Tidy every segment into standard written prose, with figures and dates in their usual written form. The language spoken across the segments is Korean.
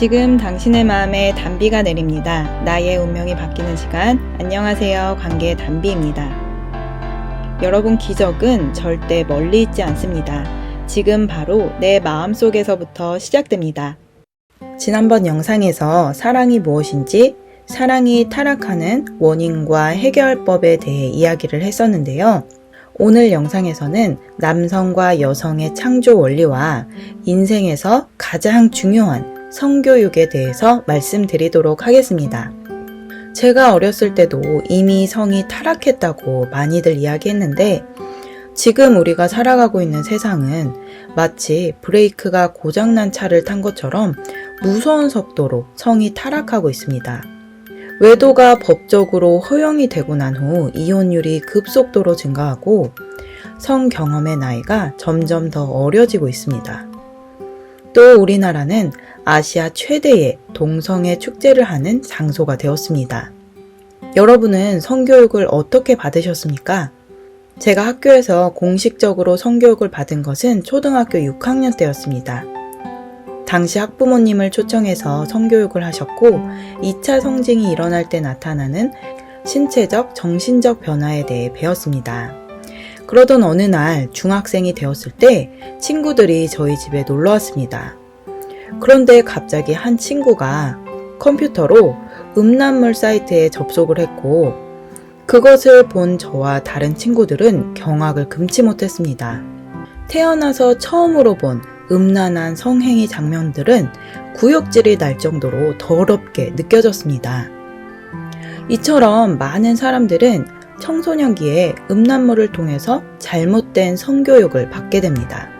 지금 당신의 마음에 단비가 내립니다. 나의 운명이 바뀌는 시간. 안녕하세요. 관계의 단비입니다. 여러분, 기적은 절대 멀리 있지 않습니다. 지금 바로 내 마음속에서부터 시작됩니다. 지난번 영상에서 사랑이 무엇인지, 사랑이 타락하는 원인과 해결법에 대해 이야기를 했었는데요. 오늘 영상에서는 남성과 여성의 창조 원리와 인생에서 가장 중요한 성교육에 대해서 말씀드리도록 하겠습니다. 제가 어렸을 때도 이미 성이 타락했다고 많이들 이야기했는데, 지금 우리가 살아가고 있는 세상은 마치 브레이크가 고장난 차를 탄 것처럼 무서운 속도로 성이 타락하고 있습니다. 외도가 법적으로 허용이 되고 난 후 이혼율이 급속도로 증가하고 성 경험의 나이가 점점 더 어려지고 있습니다. 또 우리나라는 아시아 최대의 동성애 축제를 하는 장소가 되었습니다. 여러분은 성교육을 어떻게 받으셨습니까? 제가 학교에서 공식적으로 성교육을 받은 것은 초등학교 6학년 때였습니다. 당시 학부모님을 초청해서 성교육을 하셨고 2차 성징이 일어날 때 나타나는 신체적, 정신적 변화에 대해 배웠습니다. 그러던 어느 날 중학생이 되었을 때 친구들이 저희 집에 놀러 왔습니다. 그런데 갑자기 한 친구가 컴퓨터로 음란물 사이트에 접속을 했고, 그것을 본 저와 다른 친구들은 경악을 금치 못했습니다. 태어나서 처음으로 본 음란한 성행위 장면들은 구역질이 날 정도로 더럽게 느껴졌습니다. 이처럼 많은 사람들은 청소년기에 음란물을 통해서 잘못된 성교육을 받게 됩니다.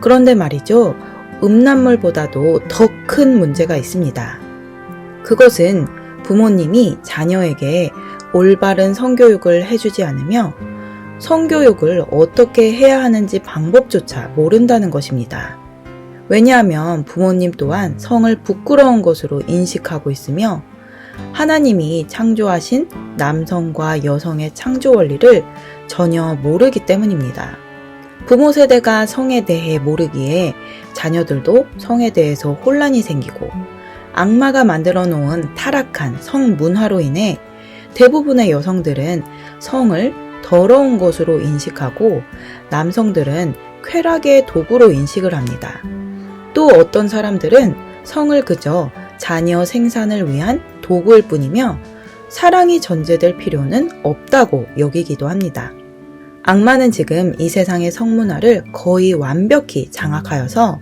그런데 말이죠, 음란물보다도 더 큰 문제가 있습니다. 그것은 부모님이 자녀에게 올바른 성교육을 해주지 않으며 성교육을 어떻게 해야 하는지 방법조차 모른다는 것입니다. 왜냐하면 부모님 또한 성을 부끄러운 것으로 인식하고 있으며 하나님이 창조하신 남성과 여성의 창조 원리를 전혀 모르기 때문입니다. 부모 세대가 성에 대해 모르기에 자녀들도 성에 대해서 혼란이 생기고, 악마가 만들어 놓은 타락한 성 문화로 인해 대부분의 여성들은 성을 더러운 것으로 인식하고 남성들은 쾌락의 도구로 인식을 합니다. 또 어떤 사람들은 성을 그저 자녀 생산을 위한 도구일 뿐이며 사랑이 전제될 필요는 없다고 여기기도 합니다. 악마는 지금 이 세상의 성문화를 거의 완벽히 장악하여서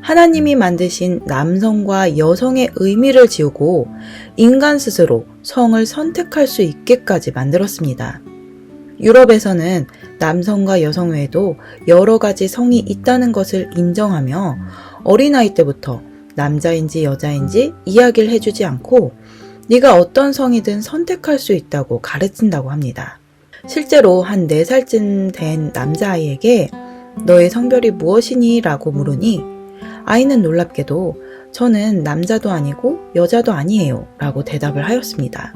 하나님이 만드신 남성과 여성의 의미를 지우고 인간 스스로 성을 선택할 수 있게까지 만들었습니다. 유럽에서는 남성과 여성 외에도 여러 가지 성이 있다는 것을 인정하며 어린아이 때부터 남자인지 여자인지 이야기를 해주지 않고 네가 어떤 성이든 선택할 수 있다고 가르친다고 합니다. 실제로 한 4살쯤 된 남자아이에게 너의 성별이 무엇이니? 라고 물으니 아이는 놀랍게도 저는 남자도 아니고 여자도 아니에요 라고 대답을 하였습니다.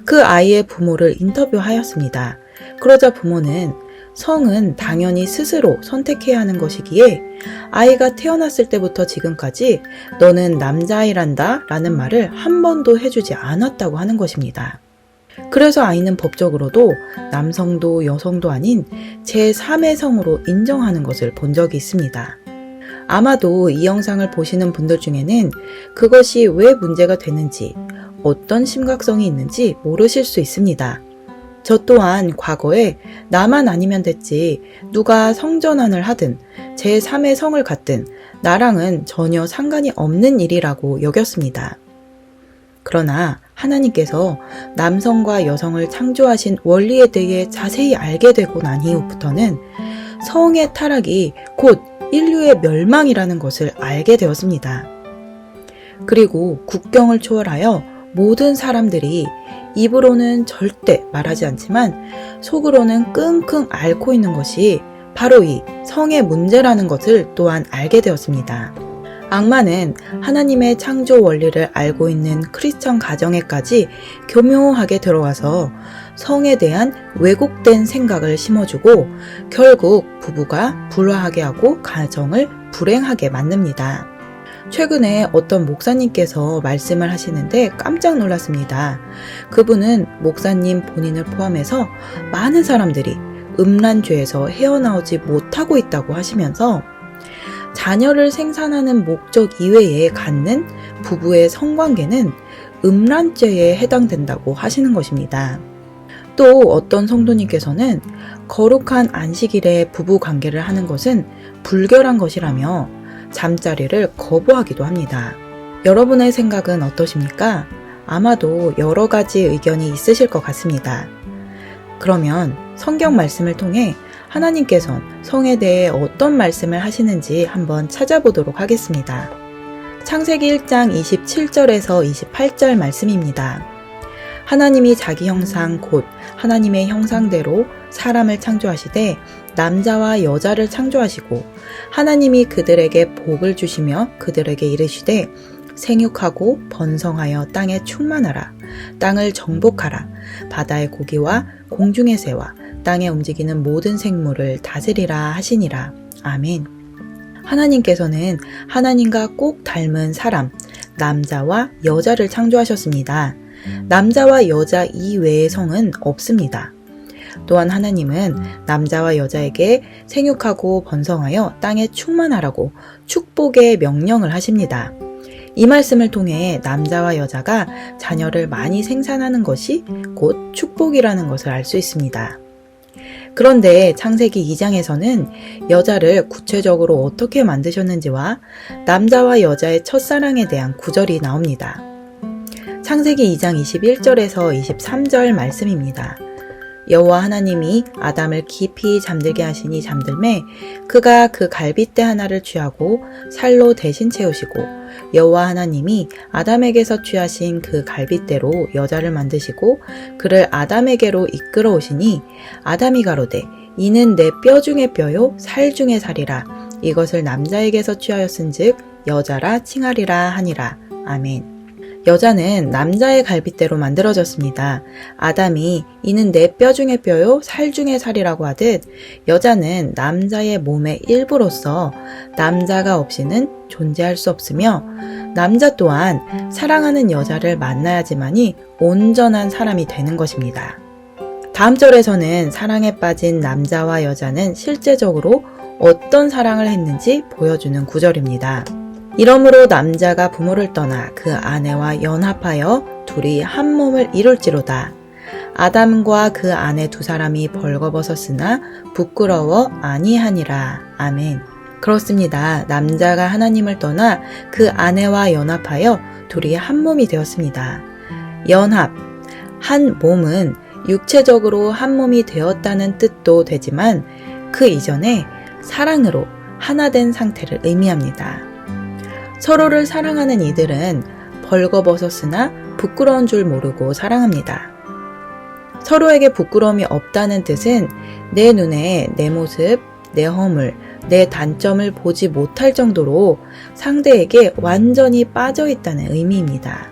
그 아이의 부모를 인터뷰하였습니다. 그러자 부모는 성은 당연히 스스로 선택해야 하는 것이기에 아이가 태어났을 때부터 지금까지 너는 남자아이란다 라는 말을 한 번도 해주지 않았다고 하는 것입니다. 그래서 아이는 법적으로도 남성도 여성도 아닌 제3의 성으로 인정하는 것을 본 적이 있습니다. 아마도 이 영상을 보시는 분들 중에는 그것이 왜 문제가 되는지, 어떤 심각성이 있는지 모르실 수 있습니다. 저 또한 과거에 나만 아니면 됐지, 누가 성전환을 하든 제3의 성을 갖든 나랑은 전혀 상관이 없는 일이라고 여겼습니다. 그러나 하나님께서 남성과 여성을 창조하신 원리에 대해 자세히 알게 되고 난 이후부터는 성의 타락이 곧 인류의 멸망이라는 것을 알게 되었습니다. 그리고 국경을 초월하여 모든 사람들이 입으로는 절대 말하지 않지만 속으로는 끙끙 앓고 있는 것이 바로 이 성의 문제라는 것을 또한 알게 되었습니다. 악마는 하나님의 창조 원리를 알고 있는 크리스천 가정에까지 교묘하게 들어와서 성에 대한 왜곡된 생각을 심어주고 결국 부부가 불화하게 하고 가정을 불행하게 만듭니다. 최근에 어떤 목사님께서 말씀을 하시는데 깜짝 놀랐습니다. 그분은 목사님 본인을 포함해서 많은 사람들이 음란죄에서 헤어나오지 못하고 있다고 하시면서 자녀를 생산하는 목적 이외에 갖는 부부의 성관계는 음란죄에 해당된다고 하시는 것입니다. 또 어떤 성도님께서는 거룩한 안식일에 부부 관계를 하는 것은 불결한 것이라며 잠자리를 거부하기도 합니다. 여러분의 생각은 어떠십니까? 아마도 여러 가지 의견이 있으실 것 같습니다. 그러면 성경 말씀을 통해 하나님께서는 성에 대해 어떤 말씀을 하시는지 한번 찾아보도록 하겠습니다. 창세기 1장 27절에서 28절 말씀입니다. 하나님이 자기 형상 곧 하나님의 형상대로 사람을 창조하시되 남자와 여자를 창조하시고 하나님이 그들에게 복을 주시며 그들에게 이르시되 생육하고 번성하여 땅에 충만하라. 땅을 정복하라. 바다의 고기와 공중의 새와 땅에 움직이는 모든 생물을 다스리라 하시니라. 아멘. 하나님께서는 하나님과 꼭 닮은 사람, 남자와 여자를 창조하셨습니다. 남자와 여자 이외의 성은 없습니다. 또한 하나님은 남자와 여자에게 생육하고 번성하여 땅에 충만하라고 축복의 명령을 하십니다. 이 말씀을 통해 남자와 여자가 자녀를 많이 생산하는 것이 곧 축복이라는 것을 알 수 있습니다. 그런데 창세기 2장에서는 여자를 구체적으로 어떻게 만드셨는지와 남자와 여자의 첫사랑에 대한 구절이 나옵니다. 창세기 2장 21절에서 23절 말씀입니다. 여호와 하나님이 아담을 깊이 잠들게 하시니 잠들매 그가 그 갈빗대 하나를 취하고 살로 대신 채우시고 여호와 하나님이 아담에게서 취하신 그 갈빗대로 여자를 만드시고 그를 아담에게로 이끌어 오시니 아담이 가로되 이는 내 뼈 중의 뼈요 살 중의 살이라 이것을 남자에게서 취하였은즉 여자라 칭하리라 하니라. 아멘. 여자는 남자의 갈빗대로 만들어졌습니다. 아담이 이는 내 뼈 중의 뼈요 살 중의 살이라고 하듯 여자는 남자의 몸의 일부로서 남자가 없이는 존재할 수 없으며 남자 또한 사랑하는 여자를 만나야지만이 온전한 사람이 되는 것입니다. 다음 절에서는 사랑에 빠진 남자와 여자는 실제적으로 어떤 사랑을 했는지 보여주는 구절입니다. 이러므로 남자가 부모를 떠나 그 아내와 연합하여 둘이 한 몸을 이룰지로다. 아담과 그 아내 두 사람이 벌거벗었으나 부끄러워 아니하니라. 아멘. 그렇습니다. 남자가 하나님을 떠나 그 아내와 연합하여 둘이 한 몸이 되었습니다. 연합, 한 몸은 육체적으로 한 몸이 되었다는 뜻도 되지만 그 이전에 사랑으로 하나 된 상태를 의미합니다. 서로를 사랑하는 이들은 벌거벗었으나 부끄러운 줄 모르고 사랑합니다. 서로에게 부끄러움이 없다는 뜻은 내 눈에 내 모습, 내 허물, 내 단점을 보지 못할 정도로 상대에게 완전히 빠져 있다는 의미입니다.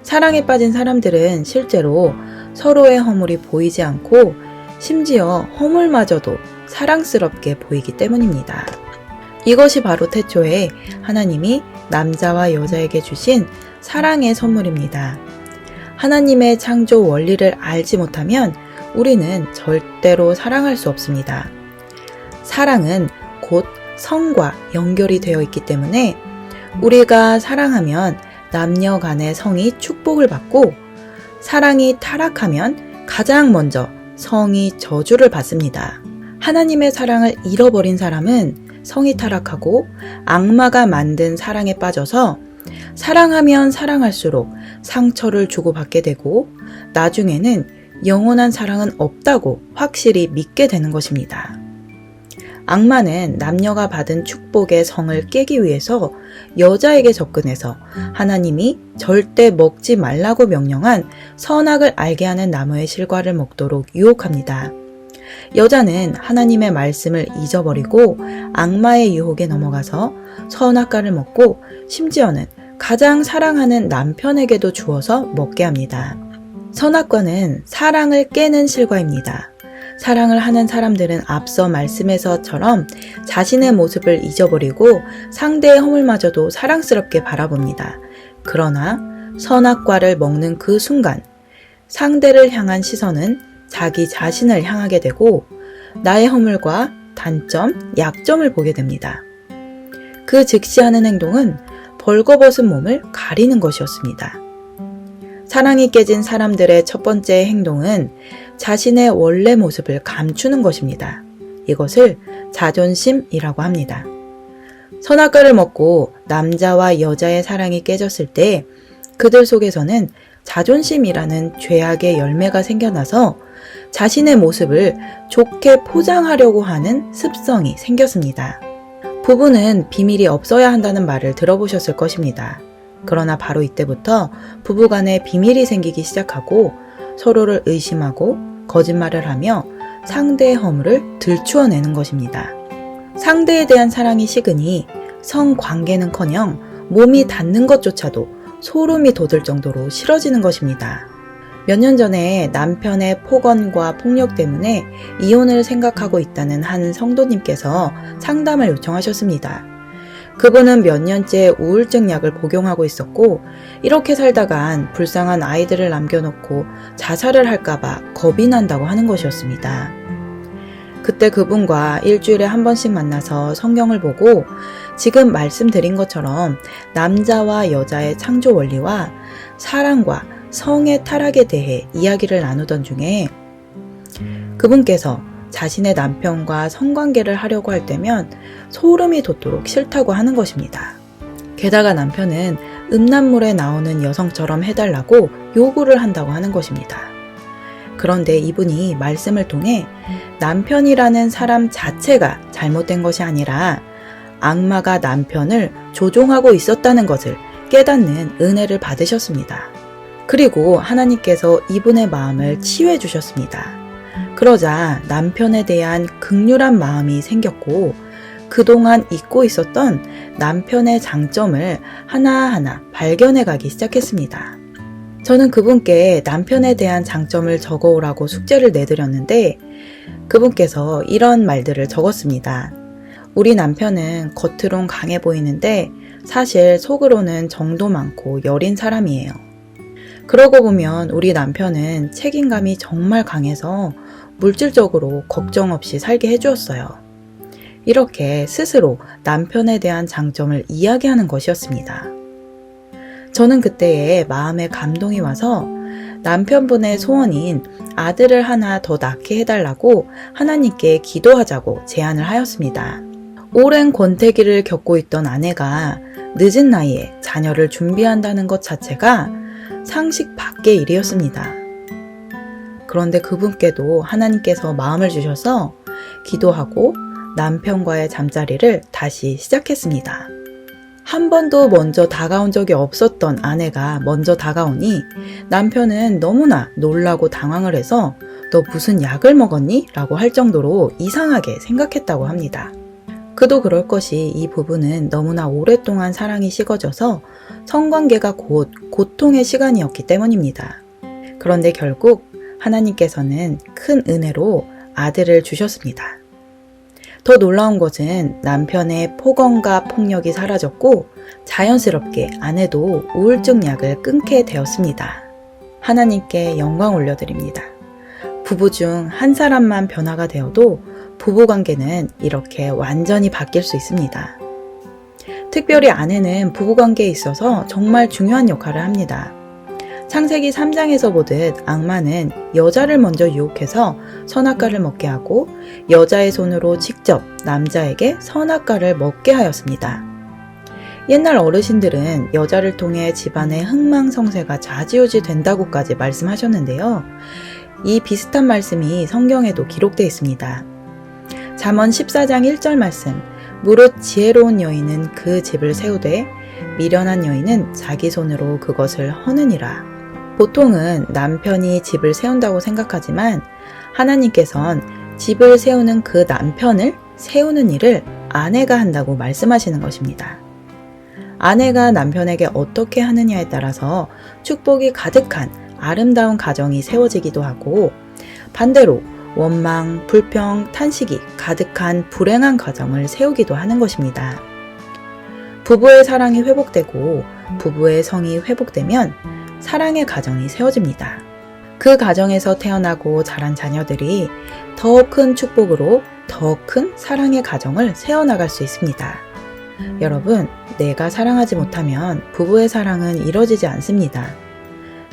사랑에 빠진 사람들은 실제로 서로의 허물이 보이지 않고 심지어 허물마저도 사랑스럽게 보이기 때문입니다. 이것이 바로 태초에 하나님이 남자와 여자에게 주신 사랑의 선물입니다. 하나님의 창조 원리를 알지 못하면 우리는 절대로 사랑할 수 없습니다. 사랑은 곧 성과 연결이 되어 있기 때문에 우리가 사랑하면 남녀 간의 성이 축복을 받고 사랑이 타락하면 가장 먼저 성이 저주를 받습니다. 하나님의 사랑을 잃어버린 사람은 성이 타락하고 악마가 만든 사랑에 빠져서 사랑하면 사랑할수록 상처를 주고받게 되고 나중에는 영원한 사랑은 없다고 확실히 믿게 되는 것입니다. 악마는 남녀가 받은 축복의 성을 깨기 위해서 여자에게 접근해서 하나님이 절대 먹지 말라고 명령한 선악을 알게 하는 나무의 실과를 먹도록 유혹합니다. 여자는 하나님의 말씀을 잊어버리고 악마의 유혹에 넘어가서 선악과를 먹고 심지어는 가장 사랑하는 남편에게도 주어서 먹게 합니다. 선악과는 사랑을 깨는 실과입니다. 사랑을 하는 사람들은 앞서 말씀에서처럼 자신의 모습을 잊어버리고 상대의 허물마저도 사랑스럽게 바라봅니다. 그러나 선악과를 먹는 그 순간 상대를 향한 시선은 자기 자신을 향하게 되고 나의 허물과 단점, 약점을 보게 됩니다. 그 즉시 하는 행동은 벌거벗은 몸을 가리는 것이었습니다. 사랑이 깨진 사람들의 첫 번째 행동은 자신의 원래 모습을 감추는 것입니다. 이것을 자존심이라고 합니다. 선악과를 먹고 남자와 여자의 사랑이 깨졌을 때 그들 속에서는 자존심이라는 죄악의 열매가 생겨나서 자신의 모습을 좋게 포장하려고 하는 습성이 생겼습니다. 부부는 비밀이 없어야 한다는 말을 들어보셨을 것입니다. 그러나 바로 이때부터 부부간에 비밀이 생기기 시작하고 서로를 의심하고 거짓말을 하며 상대의 허물을 들추어내는 것입니다. 상대에 대한 사랑이 식으니 성관계는커녕 몸이 닿는 것조차도 소름이 돋을 정도로 싫어지는 것입니다. 몇 년 전에 남편의 폭언과 폭력 때문에 이혼을 생각하고 있다는 한 성도님께서 상담을 요청하셨습니다. 그분은 몇 년째 우울증 약을 복용하고 있었고 이렇게 살다간 불쌍한 아이들을 남겨놓고 자살을 할까봐 겁이 난다고 하는 것이었습니다. 그때 그분과 일주일에 한 번씩 만나서 성경을 보고 지금 말씀드린 것처럼 남자와 여자의 창조 원리와 사랑과 성의 타락에 대해 이야기를 나누던 중에 그분께서 자신의 남편과 성관계를 하려고 할 때면 소름이 돋도록 싫다고 하는 것입니다. 게다가 남편은 음란물에 나오는 여성처럼 해달라고 요구를 한다고 하는 것입니다. 그런데 이분이 말씀을 통해 남편이라는 사람 자체가 잘못된 것이 아니라 악마가 남편을 조종하고 있었다는 것을 깨닫는 은혜를 받으셨습니다. 그리고 하나님께서 이분의 마음을 치유해 주셨습니다. 그러자 남편에 대한 극률한 마음이 생겼고 그동안 잊고 있었던 남편의 장점을 하나하나 발견해 가기 시작했습니다. 저는 그분께 남편에 대한 장점을 적어오라고 숙제를 내드렸는데 그분께서 이런 말들을 적었습니다. 우리 남편은 겉으론 강해 보이는데 사실 속으로는 정도 많고 여린 사람이에요. 그러고 보면 우리 남편은 책임감이 정말 강해서 물질적으로 걱정 없이 살게 해주었어요. 이렇게 스스로 남편에 대한 장점을 이야기하는 것이었습니다. 저는 그때에 마음에 감동이 와서 남편분의 소원인 아들을 하나 더 낳게 해달라고 하나님께 기도하자고 제안을 하였습니다. 오랜 권태기를 겪고 있던 아내가 늦은 나이에 자녀를 준비한다는 것 자체가 상식 밖의 일이었습니다. 그런데 그분께도 하나님께서 마음을 주셔서 기도하고 남편과의 잠자리를 다시 시작했습니다. 한 번도 먼저 다가온 적이 없었던 아내가 먼저 다가오니 남편은 너무나 놀라고 당황을 해서 너 무슨 약을 먹었니? 라고 할 정도로 이상하게 생각했다고 합니다. 그도 그럴 것이 이 부부는 너무나 오랫동안 사랑이 식어져서 성관계가 곧 고통의 시간이었기 때문입니다. 그런데 결국 하나님께서는 큰 은혜로 아들을 주셨습니다. 더 놀라운 것은 남편의 폭언과 폭력이 사라졌고 자연스럽게 아내도 우울증 약을 끊게 되었습니다. 하나님께 영광 올려드립니다. 부부 중 한 사람만 변화가 되어도 부부관계는 이렇게 완전히 바뀔 수 있습니다. 특별히 아내는 부부관계에 있어서 정말 중요한 역할을 합니다. 창세기 3장에서 보듯 악마는 여자를 먼저 유혹해서 선악과를 먹게 하고 여자의 손으로 직접 남자에게 선악과를 먹게 하였습니다. 옛날 어르신들은 여자를 통해 집안의 흥망성쇠가 좌지우지 된다고까지 말씀하셨는데요. 이 비슷한 말씀이 성경에도 기록되어 있습니다. 잠언 14장 1절 말씀, 무릇 지혜로운 여인은 그 집을 세우되 미련한 여인은 자기 손으로 그것을 허느니라. 보통은 남편이 집을 세운다고 생각하지만 하나님께선 집을 세우는 그 남편을 세우는 일을 아내가 한다고 말씀하시는 것입니다. 아내가 남편에게 어떻게 하느냐에 따라서 축복이 가득한 아름다운 가정이 세워지기도 하고 반대로 원망, 불평, 탄식이 가득한 불행한 가정을 세우기도 하는 것입니다. 부부의 사랑이 회복되고 부부의 성이 회복되면 사랑의 가정이 세워집니다. 그 가정에서 태어나고 자란 자녀들이 더 큰 축복으로 더 큰 사랑의 가정을 세워나갈 수 있습니다. 여러분, 내가 사랑하지 못하면 부부의 사랑은 이루어지지 않습니다.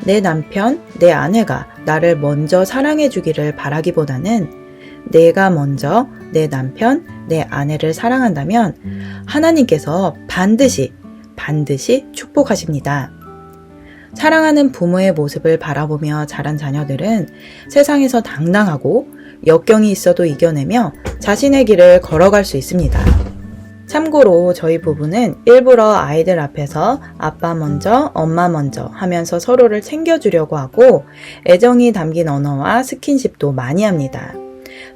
내 남편, 내 아내가 나를 먼저 사랑해 주기를 바라기보다는 내가 먼저 내 남편, 내 아내를 사랑한다면 하나님께서 반드시 축복하십니다. 사랑하는 부모의 모습을 바라보며 자란 자녀들은 세상에서 당당하고 역경이 있어도 이겨내며 자신의 길을 걸어갈 수 있습니다. 참고로 저희 부부는 일부러 아이들 앞에서 아빠 먼저, 엄마 먼저 하면서 서로를 챙겨주려고 하고 애정이 담긴 언어와 스킨십도 많이 합니다.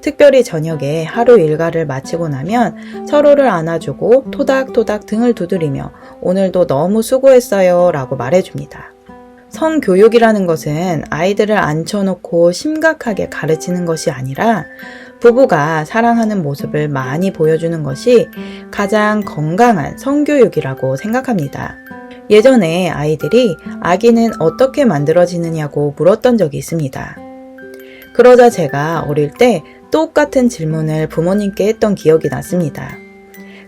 특별히 저녁에 하루 일과를 마치고 나면 서로를 안아주고 토닥토닥 등을 두드리며 오늘도 너무 수고했어요 라고 말해줍니다. 성교육이라는 것은 아이들을 앉혀놓고 심각하게 가르치는 것이 아니라 부부가 사랑하는 모습을 많이 보여주는 것이 가장 건강한 성교육이라고 생각합니다. 예전에 아이들이 아기는 어떻게 만들어지느냐고 물었던 적이 있습니다. 그러자 제가 어릴 때 똑같은 질문을 부모님께 했던 기억이 났습니다.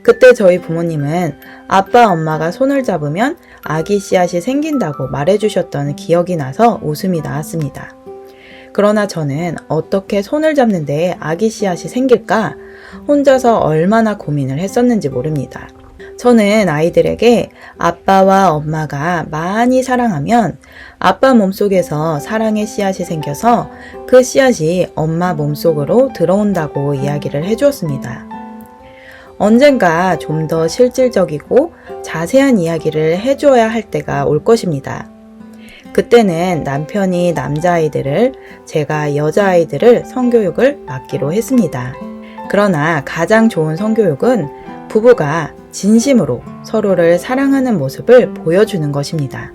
그때 저희 부모님은 아빠, 엄마가 손을 잡으면 아기 씨앗이 생긴다고 말해주셨던 기억이 나서 웃음이 나왔습니다. 그러나 저는 어떻게 손을 잡는데 아기 씨앗이 생길까 혼자서 얼마나 고민을 했었는지 모릅니다. 저는 아이들에게 아빠와 엄마가 많이 사랑하면 아빠 몸속에서 사랑의 씨앗이 생겨서 그 씨앗이 엄마 몸속으로 들어온다고 이야기를 해주었습니다. 언젠가 좀 더 실질적이고 자세한 이야기를 해줘야 할 때가 올 것입니다. 그때는 남편이 남자아이들을, 제가 여자아이들을 성교육을 맡기로 했습니다. 그러나 가장 좋은 성교육은 부부가 진심으로 서로를 사랑하는 모습을 보여주는 것입니다.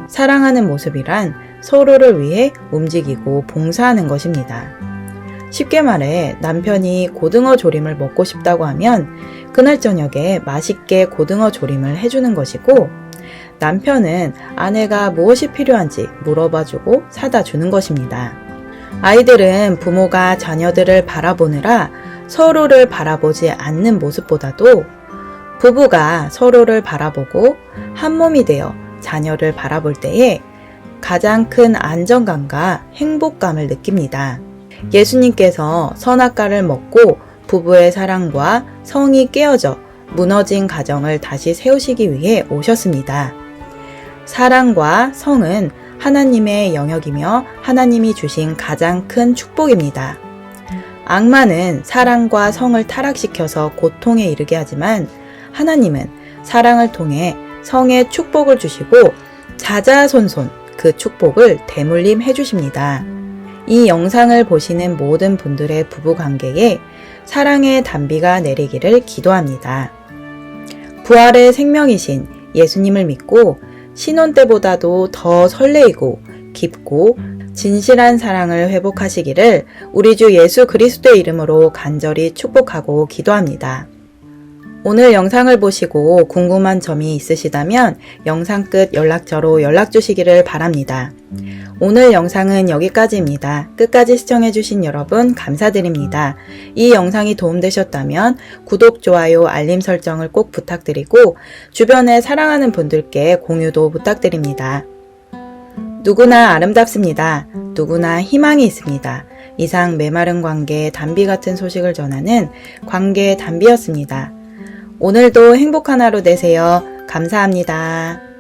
사랑하는 모습이란 서로를 위해 움직이고 봉사하는 것입니다. 쉽게 말해 남편이 고등어 조림을 먹고 싶다고 하면 그날 저녁에 맛있게 고등어 조림을 해주는 것이고 남편은 아내가 무엇이 필요한지 물어봐주고 사다 주는 것입니다. 아이들은 부모가 자녀들을 바라보느라 서로를 바라보지 않는 모습보다도 부부가 서로를 바라보고 한 몸이 되어 자녀를 바라볼 때에 가장 큰 안정감과 행복감을 느낍니다. 예수님께서 선악과를 먹고 부부의 사랑과 성이 깨어져 무너진 가정을 다시 세우시기 위해 오셨습니다. 사랑과 성은 하나님의 영역이며 하나님이 주신 가장 큰 축복입니다. 악마는 사랑과 성을 타락시켜서 고통에 이르게 하지만 하나님은 사랑을 통해 성에 축복을 주시고 자자손손 그 축복을 대물림해 주십니다. 이 영상을 보시는 모든 분들의 부부관계에 사랑의 단비가 내리기를 기도합니다. 부활의 생명이신 예수님을 믿고 신혼 때보다도 더 설레이고 깊고 진실한 사랑을 회복하시기를 우리 주 예수 그리스도의 이름으로 간절히 축복하고 기도합니다. 오늘 영상을 보시고 궁금한 점이 있으시다면 영상 끝 연락처로 연락 주시기를 바랍니다. 오늘 영상은 여기까지입니다. 끝까지 시청해주신 여러분 감사드립니다. 이 영상이 도움되셨다면 구독, 좋아요, 알림 설정을 꼭 부탁드리고 주변에 사랑하는 분들께 공유도 부탁드립니다. 누구나 아름답습니다. 누구나 희망이 있습니다. 이상 메마른 관계 단비 같은 소식을 전하는 관계 단비였습니다. 오늘도 행복한 하루 되세요. 감사합니다.